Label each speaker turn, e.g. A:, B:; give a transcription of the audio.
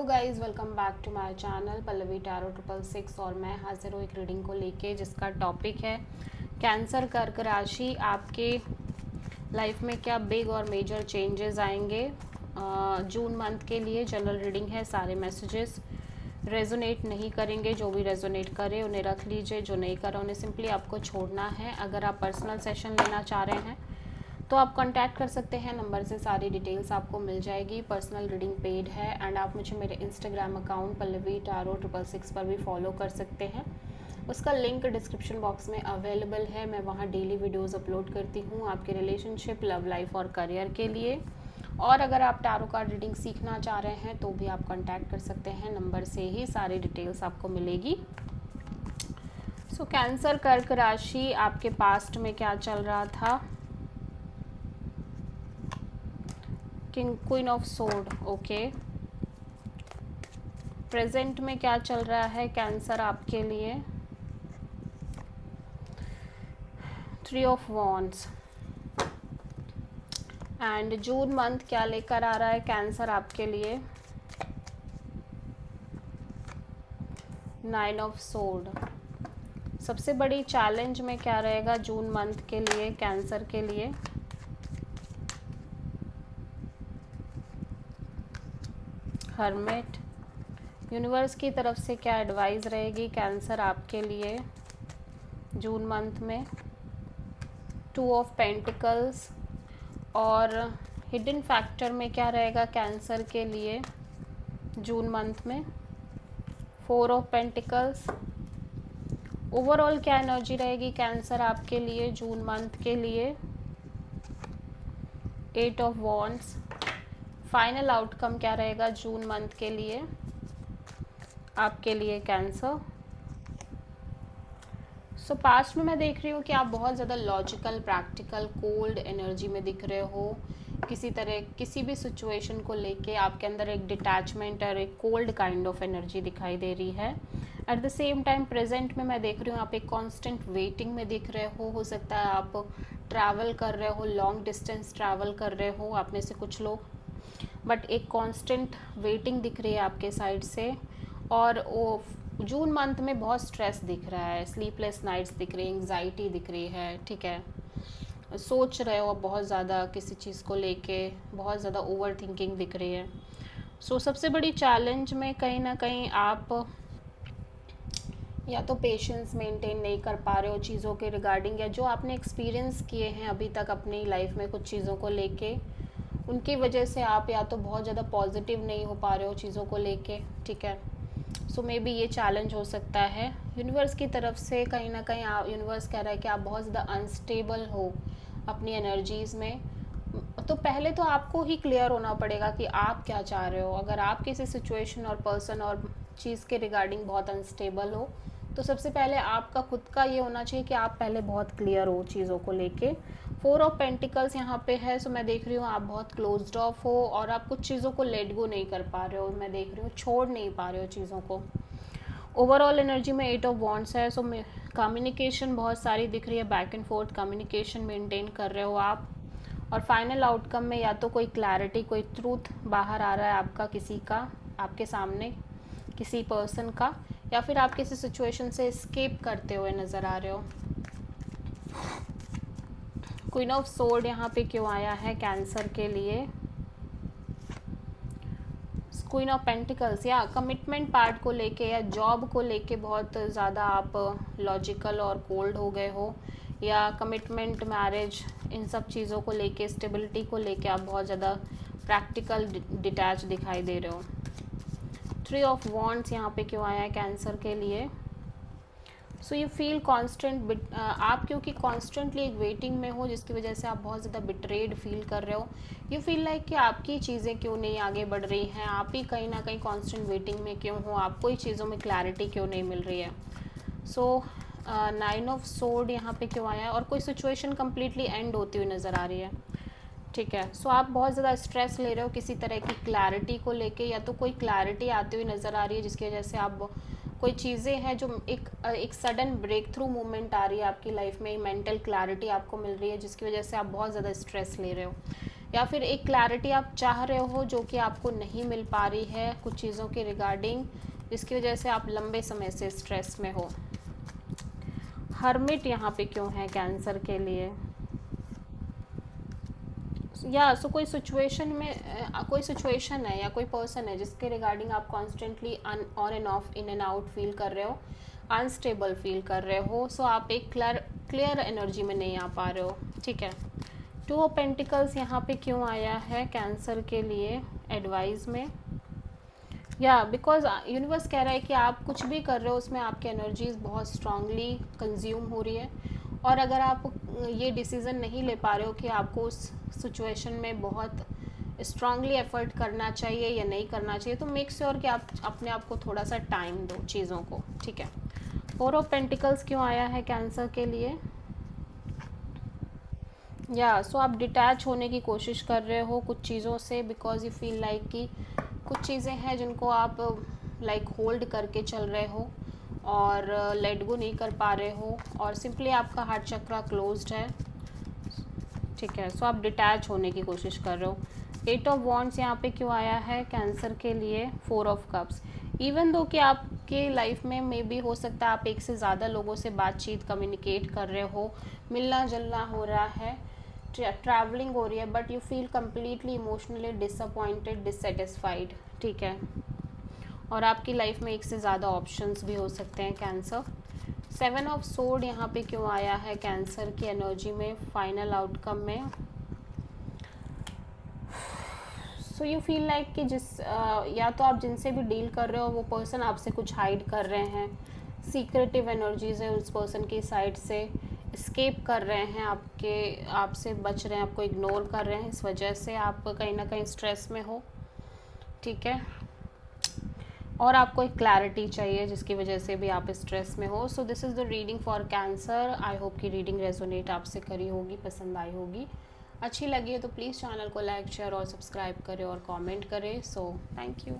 A: Guys welcome back to my channel Pallavi tarot 666 और मैं हाजिर हूँ एक रीडिंग को लेके जिसका टॉपिक है कैंसर कर्क राशि। आपके लाइफ में क्या बिग और मेजर चेंजेस आएंगे। जून मंथ के लिए जनरल रीडिंग है। सारे मैसेजेस रेजोनेट नहीं करेंगे, जो भी रेजोनेट करे उन्हें रख लीजिए, जो नहीं करा उन्हें सिंपली आपको छोड़ना है। अगर आप पर्सनल सेशन लेना चाह रहे हैं तो आप कांटेक्ट कर सकते हैं, नंबर से सारी डिटेल्स आपको मिल जाएगी। पर्सनल रीडिंग पेड है एंड आप मुझे मेरे इंस्टाग्राम अकाउंट पल्लवी टैरो 666 पर भी फॉलो कर सकते हैं। उसका लिंक डिस्क्रिप्शन बॉक्स में अवेलेबल है। मैं वहाँ डेली वीडियोस अपलोड करती हूँ आपके रिलेशनशिप, लव लाइफ और करियर के लिए। और अगर आप टैरो कार्ड रीडिंग सीखना चाह रहे हैं तो भी आप कांटेक्ट कर सकते हैं, नंबर से ही सारी डिटेल्स आपको मिलेगी। सो कैंसर कर्क राशि, आपके पास्ट में क्या चल रहा था। King queen of sword, okay. Present में क्या चल रहा है कैंसर आपके लिए। Three of wands and June month क्या लेकर आ रहा है कैंसर आपके लिए। Nine of sword. सबसे बड़ी चैलेंज में क्या रहेगा जून मंथ के लिए कैंसर के लिए। हर्मिट। यूनिवर्स की तरफ से क्या एडवाइस रहेगी कैंसर आपके लिए जून मंथ में। टू ऑफ पेंटिकल्स और हिडन फैक्टर में क्या रहेगा कैंसर के लिए जून मंथ में। Four of pentacles. ओवरऑल क्या एनर्जी रहेगी कैंसर आपके लिए जून मंथ के लिए। Eight of wands. Final outcome क्या रहेगा जून मंथ के लिए आपके लिए कैंसर। सो पास्ट में मैं देख रही हूँ कि आप बहुत ज़्यादा लॉजिकल, प्रैक्टिकल, कोल्ड एनर्जी में दिख रहे हो। किसी भी सिचुएशन को लेके आपके अंदर एक डिटैचमेंट और एक कोल्ड काइंड ऑफ एनर्जी दिखाई दे रही है। At the same time present में मैं देख रही हूँ आप एक कांस्टेंट वेटिंग में दिख रहे हो सकता है आप ट्रैवल कर रहे हो, लॉन्ग डिस्टेंस ट्रैवल कर रहे हो आप में से कुछ लोग, बट एक कांस्टेंट वेटिंग दिख रही है आपके साइड से। और वो जून मंथ में बहुत स्ट्रेस दिख रहा है, स्लीपलेस नाइट्स दिख रही है, एंग्जाइटी दिख रही है, ठीक है। सोच रहे हो बहुत ज़्यादा किसी चीज़ को लेके, बहुत ज़्यादा ओवर थिंकिंग दिख रही है। सो सबसे बड़ी चैलेंज में कहीं ना कहीं आप या तो पेशेंस मेंटेन नहीं कर पा रहे हो चीज़ों के रिगार्डिंग, या जो आपने एक्सपीरियंस किए हैं अभी तक अपनी लाइफ में कुछ चीज़ों को लेके, उनकी वजह से आप या तो बहुत ज़्यादा पॉजिटिव नहीं हो पा रहे हो चीज़ों को लेके, ठीक है। सो मे बी ये चैलेंज हो सकता है यूनिवर्स की तरफ से। कहीं ना कहीं यूनिवर्स कह रहा है कि आप बहुत ज़्यादा अनस्टेबल हो अपनी एनर्जीज़ में। तो पहले तो आपको ही क्लियर होना पड़ेगा कि आप क्या चाह रहे हो। अगर आप किसी सिचुएशन और पर्सन और चीज़ के रिगार्डिंग बहुत अनस्टेबल हो तो सबसे पहले आपका खुद का ये होना चाहिए कि आप पहले बहुत क्लियर हो चीज़ों को लेके। फोर ऑफ पेंटिकल्स यहाँ पे है। सो मैं देख रही हूँ आप बहुत क्लोज्ड ऑफ हो और आप कुछ चीज़ों को लेट गो नहीं कर पा रहे हो। मैं देख रही हूँ छोड़ नहीं पा रहे हो चीज़ों को। ओवरऑल एनर्जी में एट ऑफ वॉन्ड्स है। सो कम्युनिकेशन बहुत सारी दिख रही है, back and fourth communication maintain कर रहे हो आप। और फाइनल आउटकम में या तो कोई क्लैरिटी, कोई ट्रूथ बाहर आ रहा है आपका, किसी का आपके सामने, किसी पर्सन का, या फिर आप किसी सिचुएशन से एस्केप करते हुए नज़र आ रहे हो। क्वीन ऑफ सोर्ड यहाँ पे क्यों आया है कैंसर के लिए। क्वीन ऑफ पेंटिकल्स, या कमिटमेंट पार्ट को लेके या जॉब को लेके बहुत ज़्यादा आप लॉजिकल और कोल्ड हो गए हो, या कमिटमेंट, मैरिज, इन सब चीज़ों को लेके, स्टेबिलिटी को लेके आप बहुत ज़्यादा प्रैक्टिकल डिटैच दिखाई दे रहे हो। थ्री ऑफ वॉन्ड्स यहाँ पे क्यों आया है कैंसर के लिए। सो यू फील कॉन्स्टेंट, आप क्योंकि कॉन्स्टेंटली एक वेटिंग में हो जिसकी वजह से आप बहुत ज़्यादा बिट्रेड फील कर रहे हो। यू फील लाइक कि आपकी चीज़ें क्यों नहीं आगे बढ़ रही हैं, आप ही कहीं ना कहीं कॉन्स्टेंट वेटिंग में क्यों हो, आपको ही चीज़ों में क्लैरिटी क्यों नहीं मिल रही है। सो नाइन ऑफ सोर्ड यहाँ पे क्यों आया है, और कोई सिचुएशन कम्प्लीटली एंड होती हुई नज़र आ रही है, ठीक है। सो आप बहुत ज़्यादा स्ट्रेस ले रहे हो किसी तरह की क्लैरिटी को लेके, या तो कोई क्लैरिटी आती हुई नज़र आ रही है जिसकी वजह से आप कोई चीज़ें हैं जो एक सडन ब्रेक थ्रू मूवमेंट आ रही है आपकी लाइफ में, मेंटल क्लैरिटी आपको मिल रही है जिसकी वजह से आप बहुत ज़्यादा स्ट्रेस ले रहे हो। या फिर एक क्लैरिटी आप चाह रहे हो जो कि आपको नहीं मिल पा रही है कुछ चीज़ों के रिगार्डिंग, जिसकी वजह से आप लंबे समय से स्ट्रेस में हो। हर्मिट यहाँ पे क्यों है कैंसर के लिए? या सो कोई सिचुएशन में कोई सिचुएशन है या कोई पर्सन है जिसके रिगार्डिंग आप constantly on end of, in and out feel कर रहे हो, अनस्टेबल फील कर रहे हो। सो आप एक क्लियर एनर्जी में नहीं आ पा रहे हो, ठीक है। टू ऑफ पेंटिकल्स यहाँ पे क्यों आया है कैंसर के लिए एडवाइस में? या बिकॉज यूनिवर्स कह रहा है कि आप कुछ भी कर रहे हो उसमें आपकी एनर्जीज बहुत स्ट्रांगली कंज्यूम हो रही है, और अगर आप ये डिसीज़न नहीं ले पा रहे हो कि आपको उस सिचुएशन में बहुत स्ट्रांगली एफर्ट करना चाहिए या नहीं करना चाहिए, तो मेक श्योर कि आप अपने आप को थोड़ा सा टाइम दो चीज़ों को, ठीक है। फोर ऑफ पेंटिकल्स क्यों आया है कैंसर के लिए? या सो आप डिटैच होने की कोशिश कर रहे हो कुछ चीज़ों से, बिकॉज यू फील लाइक कि कुछ चीज़ें हैं जिनको आप लाइक होल्ड करके चल रहे हो और लेट गो नहीं कर पा रहे हो, और सिंपली आपका हार्ट चक्रा क्लोज्ड है, ठीक है। सो आप डिटैच होने की कोशिश कर रहे हो। एट ऑफ वॉन्ड्स यहाँ पे क्यों आया है कैंसर के लिए? Four of cups. Even though कि आपके लाइफ में मे बी हो सकता है आप एक से ज़्यादा लोगों से बातचीत कम्युनिकेट कर रहे हो, मिलना जुलना हो रहा है, ट्रैवलिंग हो रही है, but you feel completely emotionally disappointed, dissatisfied, ठीक है। और आपकी लाइफ में एक से ज़्यादा ऑप्शंस भी हो सकते हैं कैंसर। सेवन ऑफ सोर्ड यहाँ पे क्यों आया है कैंसर की एनर्जी में फाइनल आउटकम में? सो यू फील लाइक कि या तो आप जिनसे भी डील कर रहे हो वो पर्सन आपसे कुछ हाइड कर रहे हैं, सीक्रेटिव एनर्जीज है उस पर्सन की साइड से, एस्केप कर रहे हैं आपसे बच रहे हैं, आपको इग्नोर कर रहे हैं, इस वजह से आप कहीं ना कहीं स्ट्रेस में हो, ठीक है। और आपको एक क्लैरिटी चाहिए जिसकी वजह से भी आप स्ट्रेस में हो। So this is the reading for cancer. I hope कि रीडिंग रेजोनेट आपसे करी होगी, पसंद आई होगी। अच्छी लगी है तो प्लीज़ चैनल को लाइक, शेयर और सब्सक्राइब करें और कमेंट करें। So thank you.